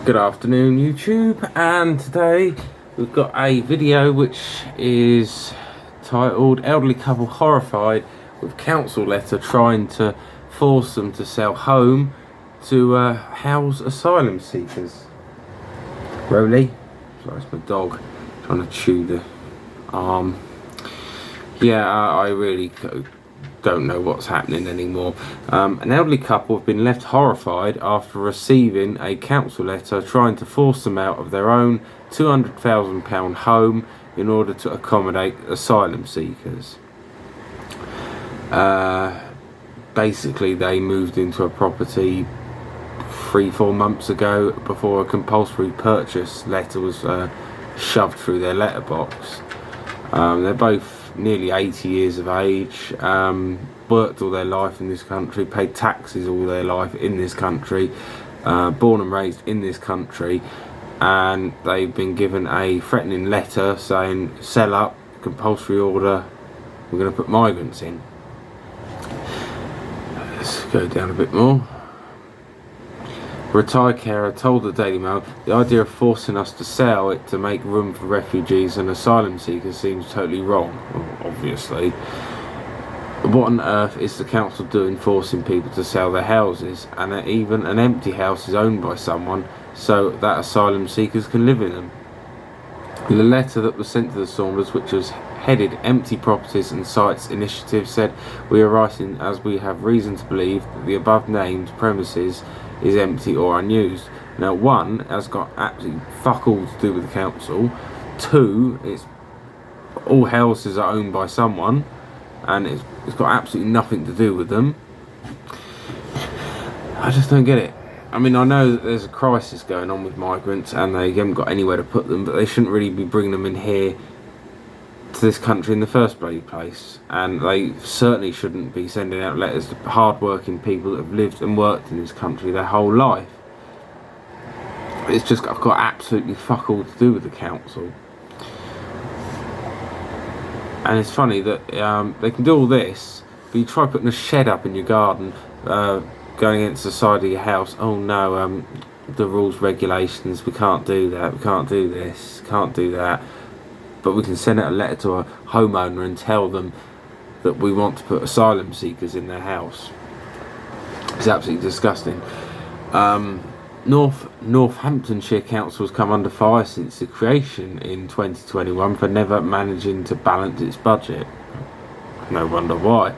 Good afternoon, YouTube, and today we've got a video which is titled Elderly Couple Horrified with Council Letter Trying to Force Them to Sell Home to House Asylum Seekers. Roly? Sorry, it's my dog trying to chew the arm. Yeah, I really don't know what's happening anymore. An elderly couple have been left horrified after receiving a council letter trying to force them out of their own £200,000 home in order to accommodate asylum seekers. Basically, they moved into a property 3-4 months ago before a compulsory purchase letter was shoved through their letterbox. They're both nearly 80 years of age, worked all their life in this country, paid taxes all their life in this country, born and raised in this country, and they've been given a threatening letter saying, sell up, compulsory order, we're going to put migrants in. Let's go down a bit more. Retired carer told the Daily Mail, the idea of forcing us to sell it to make room for refugees and asylum seekers seems totally wrong, well, obviously. What on earth is the council doing forcing people to sell their houses, and even an empty house is owned by someone so that asylum seekers can live in them? The letter that was sent to the Saunders, which was headed Empty Properties and Sites Initiative, said, we are writing as we have reason to believe that the above named premises is empty or unused. Now, one, has got absolutely fuck all to do with the council. Two, it's all houses are owned by someone, and it's got absolutely nothing to do with them. I just don't get it. I mean, I know that there's a crisis going on with migrants and they haven't got anywhere to put them, but they shouldn't really be bringing them in here to this country in the first place, and they certainly shouldn't be sending out letters to hard-working people that have lived and worked in this country their whole life. It's just got absolutely fuck all to do with the council. And it's funny that they can do all this, but you try putting a shed up in your garden, going against the side of your house. Oh no, the rules, regulations, we can't do that, we can't do this, can't do that. But we can send out a letter to a homeowner and tell them that we want to put asylum seekers in their house. It's absolutely disgusting. Northamptonshire Council has come under fire since the creation in 2021 for never managing to balance its budget. No wonder why.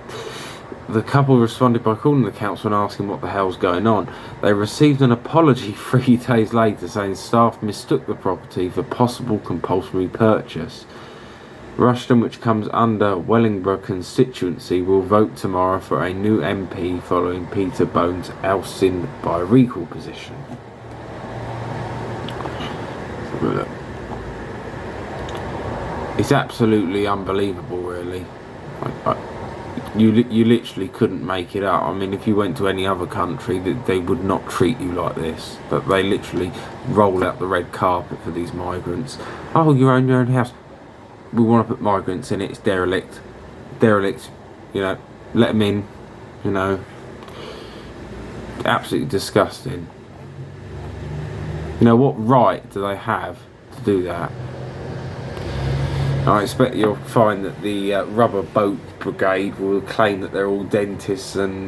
The couple responded by calling the council and asking what the hell's going on. They received an apology 3 days later saying staff mistook the property for possible compulsory purchase. Rushden, which comes under Wellingborough constituency, will vote tomorrow for a new MP following Peter Bone's ousting by recall position. It's absolutely unbelievable, really. You literally couldn't make it up. I mean, if you went to any other country, they would not treat you like this. But they literally roll out the red carpet for these migrants. Oh, you own your own house. We want to put migrants in it. It's derelict. Derelict. You know, let them in. You know, absolutely disgusting. You know, what right do they have to do that? I expect you'll find that the rubber boat brigade will claim that they're all dentists and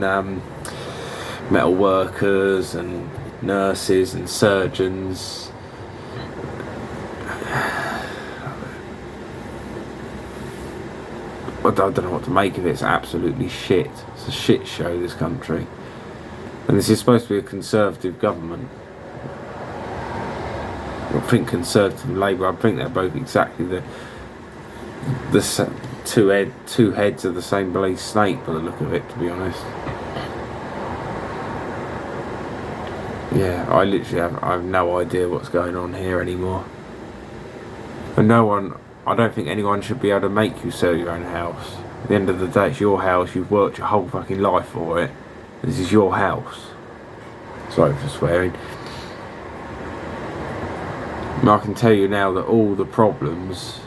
metal workers and nurses and surgeons. I don't know what to make of it. It's absolutely shit. It's a shit show, this country. And this is supposed to be a Conservative government. I think Conservative and Labour, I think they're both exactly the two heads of the same bloody snake by the look of it, to be honest. Yeah, I literally have no idea what's going on here anymore. And I don't think anyone should be able to make you sell your own house. At the end of the day, it's your house, you've worked your whole fucking life for it. This is your house. Sorry for swearing. I can tell you now that all the problems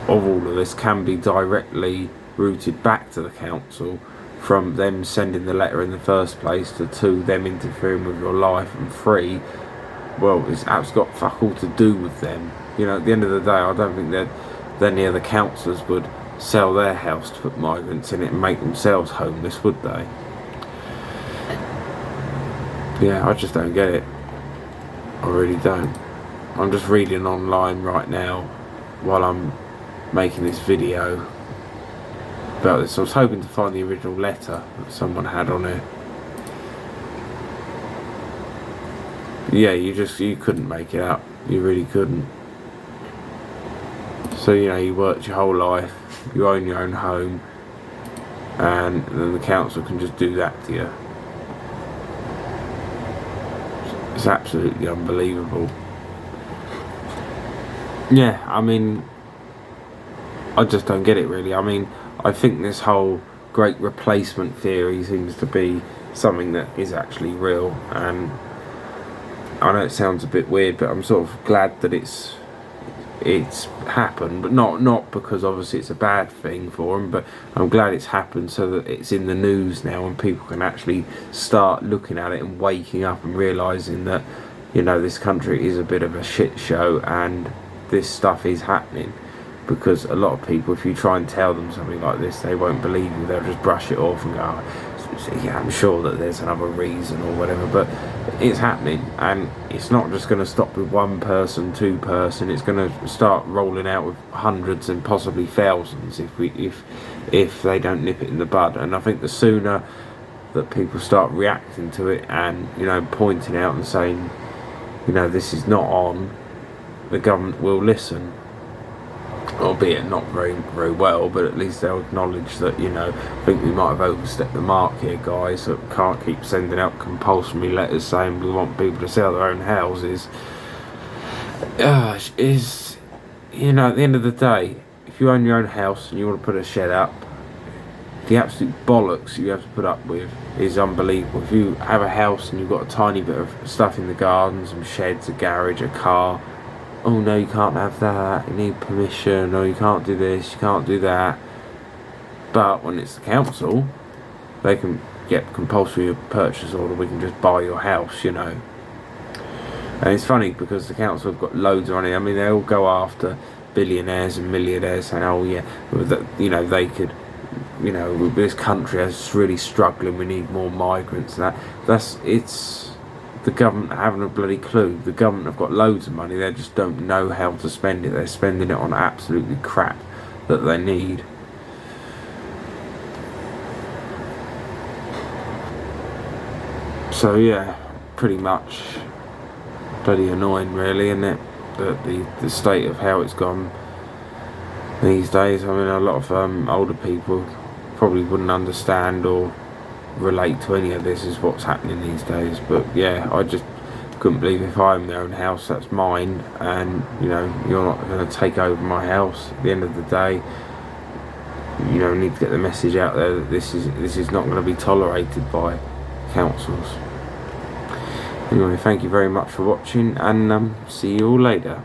of all of this can be directly routed back to the council, from them sending the letter in the first place, to them interfering with your life, and 3, well, it's absolutely got fuck all to do with them. You know, at the end of the day, I don't think that any of the councillors would sell their house to put migrants in it and make themselves homeless, would they? Yeah, I just don't get it. I really don't. I'm just reading online right now while I'm making this video about this. I was hoping to find the original letter that someone had on it. Yeah, you couldn't make it up. You really couldn't. So, you know, you worked your whole life, you own your own home, and then the council can just do that to you. It's absolutely unbelievable. Yeah, I mean, I just don't get it really. I mean, I think this whole great replacement theory seems to be something that is actually real, and I know it sounds a bit weird, but I'm sort of glad that it's happened, but not because obviously it's a bad thing for them, but I'm glad it's happened so that it's in the news now and people can actually start looking at it and waking up and realising that, you know, this country is a bit of a shit show and this stuff is happening. Because a lot of people, if you try and tell them something like this, they won't believe you. They'll just brush it off and go, yeah, I'm sure that there's another reason or whatever, but it's happening, and it's not just going to stop with one person, two person. It's going to start rolling out with hundreds and possibly thousands if they don't nip it in the bud. And I think the sooner that people start reacting to it and, you know, pointing out and saying, you know, this is not on, the government will listen. Albeit not very well, but at least they'll acknowledge that, you know, I think we might have overstepped the mark here, guys, so we can't keep sending out compulsory letters saying we want people to sell their own houses. Is, you know, at the end of the day, if you own your own house and you want to put a shed up, the absolute bollocks you have to put up with is unbelievable. If you have a house and you've got a tiny bit of stuff in the garden, some sheds, a garage, a car, oh no, you can't have that, you need permission, or you can't do this, you can't do that. But when it's the council, they can get compulsory purchase order, we can just buy your house, you know. And it's funny because the council have got loads of money. I mean, they all go after billionaires and millionaires saying, oh yeah, you know, they could, you know, this country is really struggling, we need more migrants and that. It's the government haven't a bloody clue. The government have got loads of money, they just don't know how to spend it. They're spending it on absolutely crap that they need. So yeah, pretty much bloody annoying really, isn't it? The state of how it's gone these days. I mean, a lot of older people probably wouldn't understand or relate to any of this is what's happening these days. But yeah, I just couldn't believe if I own my own house, that's mine, and you know, you're not going to take over my house. At the end of the day, you know, we need to get the message out there that this is not going to be tolerated by councils. Anyway, thank you very much for watching, and see you all later.